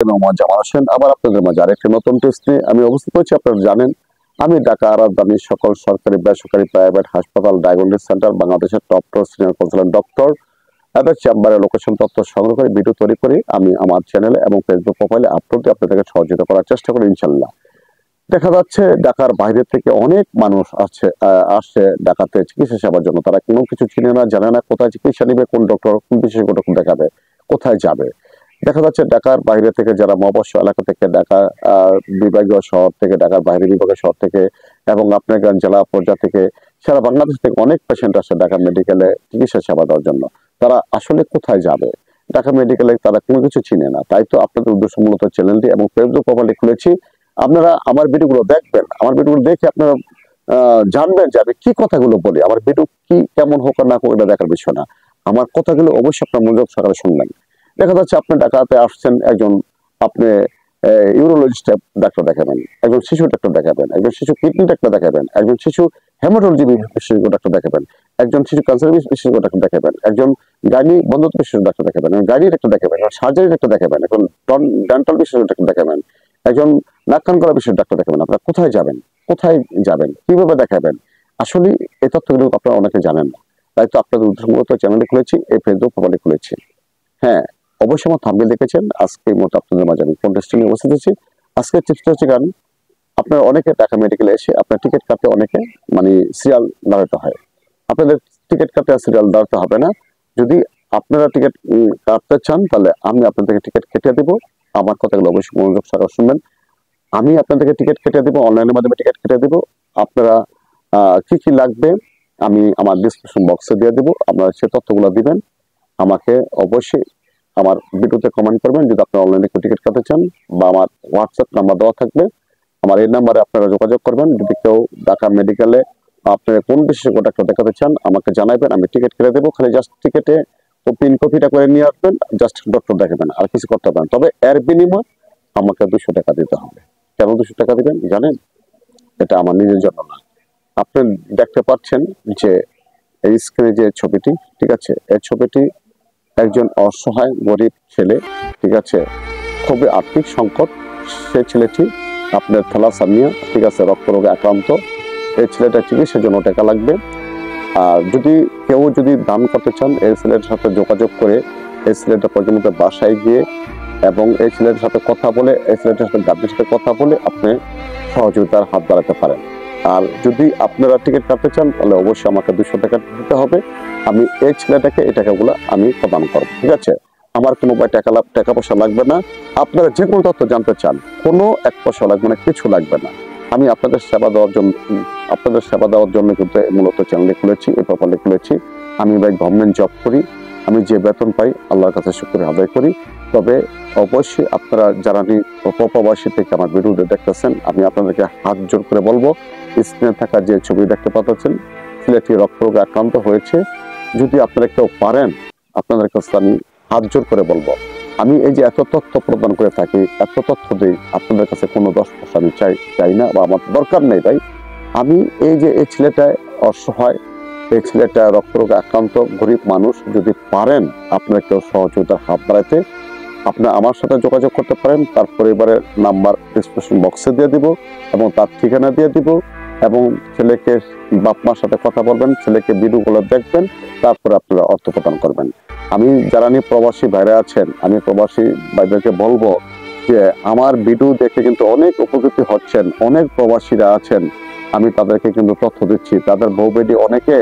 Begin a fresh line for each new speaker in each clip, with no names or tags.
মোহাম্মদ জামাল হোসেন আবার আপনাদের মাঝে আরেকটি নতুন টেস্ট নিয়ে আমি উপস্থিত হয়েছি। আপনারা জানেন আমি ঢাকা রাজধানীর সকল সরকারি বেসরকারি প্রাইভেট হাসপাতাল ডায়াগনস্টিক সেন্টার বাংলাদেশের টপ সিনিয়র কনসালটেন্ট ডক্টর এদের চেম্বারে লোকেশন তথ্য সংগ্রহ করে ভিডিও তৈরি করি আমি আমার চ্যানেলে এবং ফেসবুক প্রোফাইলে আপলোড দিয়ে আপনাদেরকে সহযোগিতা করার চেষ্টা করি ইনশাল্লাহ। দেখা যাচ্ছে ঢাকার বাইরে থেকে অনেক মানুষ আসছে ঢাকাতে চিকিৎসা সেবার জন্য। তারা কোনো কিছু চিনে না, জানে না কোথায় চিকিৎসা নিবে, কোন ডক্টর কোন বিশেষজ্ঞ ডক্টর দেখাবে, কোথায় যাবে। দেখা যাচ্ছে ঢাকার বাইরে থেকে যারা মফস্বল এলাকা থেকে ঢাকা বিভাগীয় শহর থেকে, ঢাকার বাইরে বিভাগীয় শহর থেকে এবং আপনার জেলা পর্যায় থেকে সারা বাংলাদেশ থেকে অনেক পেশেন্ট আসে ঢাকা মেডিকেলে চিকিৎসা সেবা দেওয়ার জন্য। তারা আসলে কোথায় যাবে, ঢাকা মেডিকেলে তারা কোনো কিছু চিনে না। তাই তো আপনাদের উদ্দেশ্য মূলত চ্যানেলটি এবং ফেসবুক প্রোফাইলটি খুলেছি। আপনারা আমার ভিডিওগুলো দেখবেন, আমার ভিডিওগুলো দেখে আপনারা জানবেন যে আমি কি কথাগুলো বলি। আমার ভিডিও কি কেমন হোক না হোক এটা দেখার বিষয় না, আমার কথাগুলো অবশ্যই আপনার মনোযোগ সহকারে শুনবেন। দেখা যাচ্ছে আপনি ঢাকাতে আসছেন, একজন আপনি ইউরোলজিস্ট ডাক্তার দেখাবেন, একজন শিশু ডাক্তার দেখাবেন, একজন শিশু কিডনি ডাক্তার দেখাবেন, একজন শিশু হেমাটোলজি বিশেষজ্ঞ ডাক্তার দেখাবেন, একজন শিশু ক্যান্সার বিশেষজ্ঞ ডাক্তার দেখাবেন, একজন গাইনি বন্ধুত্ব বিশেষজ্ঞ ডাক্তার দেখাবেন, গাইনি ডাক্তার দেখাবেন, সার্জারি ডাক্তার দেখাবেন, এখন ডেন্টাল বিশেষজ্ঞ ডাক্তার দেখাবেন, একজন নাক কান গলা বিশেষজ্ঞ ডাক্তার দেখাবেন। আপনারা কোথায় যাবেন, কোথায় যাবেন, কিভাবে দেখাবেন, আসলে এই তথ্যগুলো আপনারা অনেকে জানেন না। তাই তো আপনাদের উদ্দেশ্য মূলত চ্যানেলে খুলেছি, এই ফেসবুক প্রোফাইলে খুলেছি। হ্যাঁ, অবশ্যই আমার থাম্বনেল দেখেছেন। আজকে মতো আপনাদের মাঝে আমি কোন টেস্ট নিয়ে উপস্থিত আছি। আজকে টিপসটা হচ্ছে গান আপনারা অনেকে ঢাকা মেডিকেলে এসে আপনার টিকিট কাটতে অনেকে সিরিয়াল দাঁড়াতে হয়। আপনাদের টিকিট কাটতে সিরিয়াল দাঁড়াতে হবে না। যদি আপনারা টিকিট কাটতে চান তাহলে আমি আপনাদেরকে টিকিট কেটে দেবো। আমার কথাগুলো অবশ্যই মনোযোগ সহকারে শুনবেন। আমি আপনাদেরকে টিকিট কেটে দেবো, অনলাইনের মাধ্যমে টিকিট কেটে দেবো। আপনারা কি কি লাগবে আমি আমার ডিসক্রিপশন বক্সে দিয়ে দেবো, আপনারা সে তথ্যগুলো দিবেন। আমাকে অবশ্যই আমার ভিডিওতে কমেন্ট করবেন যদি আপনারা অনলাইনে টিকিট কাটতে চান, বা আমার হোয়াটসঅ্যাপ নাম্বার দেওয়া থাকবে, আমার এই নাম্বারে আপনারা যোগাযোগ করবেন। যদি কেউ ঢাকা মেডিকেলে আপনারা কোন বিশেষজ্ঞ ডাক্তার দেখাতে চান আমাকে জানাবেন, আমি টিকিট কেটে দেবো। খালি জাস্ট টিকিটে পিন কপিটা করে নিয়ে আসবেন, জাস্ট ডক্টর দেখাবেন, আর কিছু করতে পারেন। তবে এর বিনিময় আমাকে 200 টাকা দিতে হবে। কেন 200 টাকা দিবেন জানেন? এটা আমার নিজের জন্য না। আপনি দেখতে পাচ্ছেন যে এই স্ক্রিনে যে ছবিটি, ঠিক আছে, এই ছবিটি একজন অসহায় গরিব ছেলে, ঠিক আছে, খুবই আর্থিক সংকট। সেই ছেলেটি আপনার থ্যালাসেমিয়া, ঠিক আছে, রক্তরোগে আক্রান্ত। এই ছেলেটার চিকিৎসার জন্য টাকা লাগবে। আর যদি কেউ দান করতে চান, এই ছেলেটার সাথে যোগাযোগ করে এই ছেলেটা পর্যন্ত বাসায় গিয়ে এবং এই ছেলেটার সাথে কথা বলে, এই ছেলেটার সাথে গার্জেনের সাথে কথা বলে আপনি সহযোগিতার হাত বাড়াতে পারেন। আর যদি আপনারা টিকিট কাটতে চান তাহলে অবশ্যই আমাকে 200 টাকা দিতে হবে। আমি এই ছেলেটাকে এই টাকাগুলো আমি প্রদান করবো, ঠিক আছে। আমার কোনো টাকা পয়সা লাগবে না। আপনারা যে কোনো তথ্য জানতে চান, কোনো এক পয়সা লাগবে না, কিছু লাগবে না। আমি আপনাদের সেবা দেওয়ার জন্য কিন্তু মূলত চ্যানেলে খুলেছি, এই প্রোফাইলে খুলেছি। আমি ভাই গভর্নমেন্ট জব করি, আমি যে বেতন পাই আল্লাহর কাছে শুকরিয়া আদায় করি। তবে অবশ্যই আপনারা যারা প্রবাসী থেকে আমার ভিডিওতে দেখতেছেন, আমি আপনাদেরকে হাত জোর করে বলবো, স্ক্রিনে থাকা যে ছবি দেখতে পাচ্ছেন, ছেলেটি রক্তরোগে আক্রান্ত হয়েছে। যদি আপনারা কেউ পারেন, আপনাদের কাছে আমি হাত জোর করে বলবো, আমি এই যে এত তথ্য প্রদান করে থাকি, এত তথ্য দিই, আপনাদের কাছে কোনো 10 পয়সা আমি চাই না, বা আমার দরকার নেই ভাই। আমি এই যে এই ছেলেটা অসহায়, এই ছেলেটা রক্তরোগে আক্রান্ত গরিব মানুষ, যদি পারেন আপনারা কেউ সহযোগিতার হাত বাড়াইতে, আপনারা আমার সাথে যোগাযোগ করতে পারেন। তার পরিবারের নাম্বার ডিসক্রিপশন বক্সে দিয়ে দিব এবং তার ঠিকানা দিয়ে দিব, এবং ছেলেকে বাপ মার সাথে কথা বলবেন, ছেলেকে ভিডিওগুলো দেখবেন, তারপরে আপনারা অর্থ প্রদান করবেন। আমি যারা প্রবাসী ভাইরা আছেন, আমি প্রবাসী ভাইদেরকে বলবো যে আমার ভিডিও দেখে কিন্তু অনেক উপকৃত হচ্ছেন, অনেক প্রবাসীরা আছেন, আমি তাদেরকে কিন্তু তথ্য দিচ্ছি। তাদের বউ বেটি অনেকে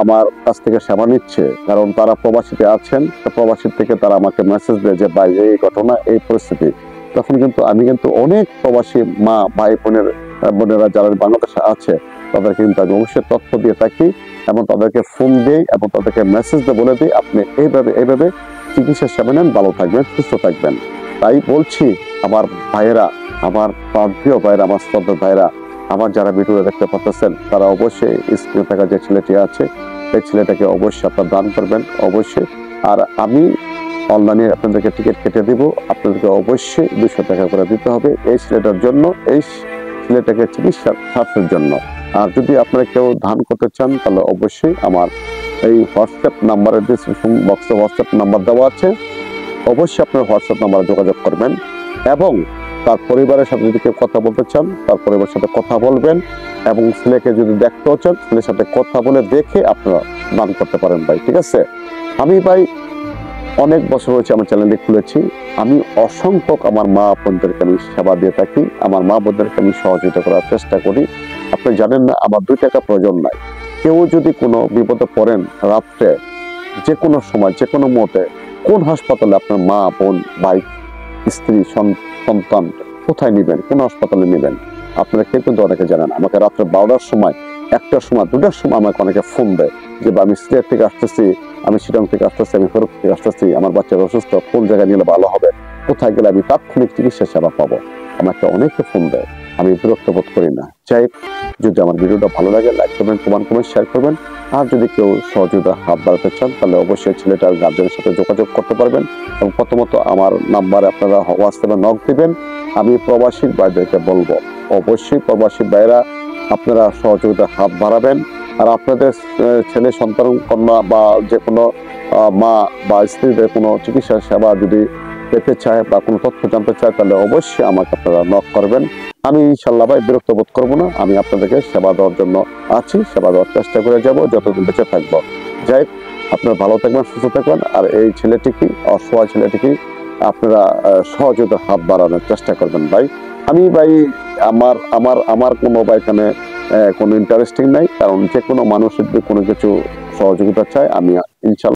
আমার কাছ থেকে সেবা নিচ্ছে, কারণ তারা প্রবাসীতে আছেন। প্রবাসী থেকে তারা আমাকে মেসেজ দেয় যে ভাই এই ঘটনা, এই পরিস্থিতি। তখন কিন্তু আমি অনেক প্রবাসী মা ভাই বোনেরা যারা বাংলাদেশে আছে তাদেরকে কিন্তু আমি অবশ্যই তথ্য দিয়ে থাকি, এবং তাদেরকে ফোন দিই এবং তাদেরকে মেসেজ দিয়ে বলে দিই আপনি এইভাবে চিকিৎসা সেবা নেন, ভালো থাকবেন, সুস্থ থাকবেন। তাই বলছি আমার ভাইয়েরা, আমার প্রিয় ভাইয়েরা, আমার শ্রদ্ধা ভাইয়েরা, আমার যারা ভিডিও দেখতে পাচ্ছেন, তারা অবশ্যই স্ক্রিনে থাকা যে ছেলেটি আছে এই ছেলেটাকে অবশ্যই আপনারা দান করবেন, অবশ্যই। আর আমি অনলাইনে আপনাদেরকে টিকিট কেটে দিব, আপনাদেরকে অবশ্যই 200 টাকা করে দিতে হবে এই ছেলেটার জন্য, এই ছেলেটাকে চিকিৎসার স্বাস্থ্যের জন্য। আর যদি আপনারা কেউ দান করতে চান তাহলে অবশ্যই আমার এই হোয়াটসঅ্যাপ নাম্বারের ডিসক্রিপশন বক্সে হোয়াটসঅ্যাপ নাম্বার দেওয়া আছে, অবশ্যই আপনার হোয়াটসঅ্যাপ নাম্বারে যোগাযোগ করবেন এবং তার পরিবারের সাথে যদি কেউ কথা বলতে চান তার পরিবারের সাথে কথা বলবেন এবং ছেলেকে যদি দেখতেও চান ছেলের সাথে কথা বলে দেখে আপনারা দান করতে পারেন ভাই, ঠিক আছে? আমি ভাই অনেক বছর হয়েছে আমার চ্যানেলটি খুলেছি। আমি অসংখ্য আমার মা বোনদেরকে আমি সেবা দিয়ে থাকি, আমার মা বোনদেরকে আমি সহযোগিতা করার চেষ্টা করি। আপনি জানেন না আমার 2 টাকা প্রয়োজন নাই। কেউ যদি কোনো বিপদে পড়েন রাত্রে যে কোনো সময় যে কোনো মুহূর্তে কোন হাসপাতালে আপনার মা বোন ভাই স্ত্রী সন্তান কোথায় নেবেন, কোন হাসপাতালে নেবেন আপনারা কেউ কিন্তু অনেকে জানেন। আমাকে রাত্রে 12টার সময় 1টার সময় 2টার সময় আমাকে অনেকে ফোন দেয় যে আমি সিলেট থেকে আসতেছি, আমি শিলং থেকে আসতেছি, আমি ফেরত থেকে আসতেছি, আমার বাচ্চার অসুস্থ, কোন জায়গায় নিলে ভালো হবে, কোথায় গেলে আমি তাৎক্ষণিক চিকিৎসা সেবা পাবো। আমাকে অনেকে ফোন দেয়, আমি বিরক্ত বোধ করি না। চাই যদি আমার ভিডিওটা ভালো লাগে লাইক করবেন, কমেন্ট শেয়ার করবেন। আর যদি কেউ সহযোগিতার হাত বাড়াতে চান তাহলে অবশ্যই ছেলেটার গার্জেনের সাথে যোগাযোগ করতে পারবেন এবং প্রথমত আমার নাম্বারে আপনারা হোয়াটসঅ্যাপে নক দিবেন। আমি প্রবাসী ভাইদেরকে বলবো অবশ্যই প্রবাসী ভাইরা আপনারা সহযোগিতার হাত বাড়াবেন। আর আপনাদের ছেলে সন্তান কন্যা বা যে কোনো মা বা স্ত্রীদের কোনো চিকিৎসা সেবা যদি পেতে চায় বা কোনো তথ্য জানতে চায় তাহলে অবশ্যই আমাকে আপনারা নক করবেন। আমি ইনশাল্লাহ ভাই বিরক্ত বোধ করবো না, আমি আপনাদেরকে সেবা দেওয়ার জন্য আছি, সেবা দেওয়ার চেষ্টা করে যাব যতদিন বেঁচে থাকবো। যাই আপনারা ভালো থাকবেন, সুস্থ থাকবেন। আর এই ছেলেটিকে অসহায় ছেলেটিকে আপনারা সহযোগিতার হাত বাড়ানোর চেষ্টা করবেন ভাই। আমি ভাই আমার আমার আমার কোনো বা এখানে কোনো ইন্টারেস্টিং নাই, কারণ যে কোনো মানুষের যদি কোনো কিছু সহযোগিতা চায় আমি ইনশাল্লাহ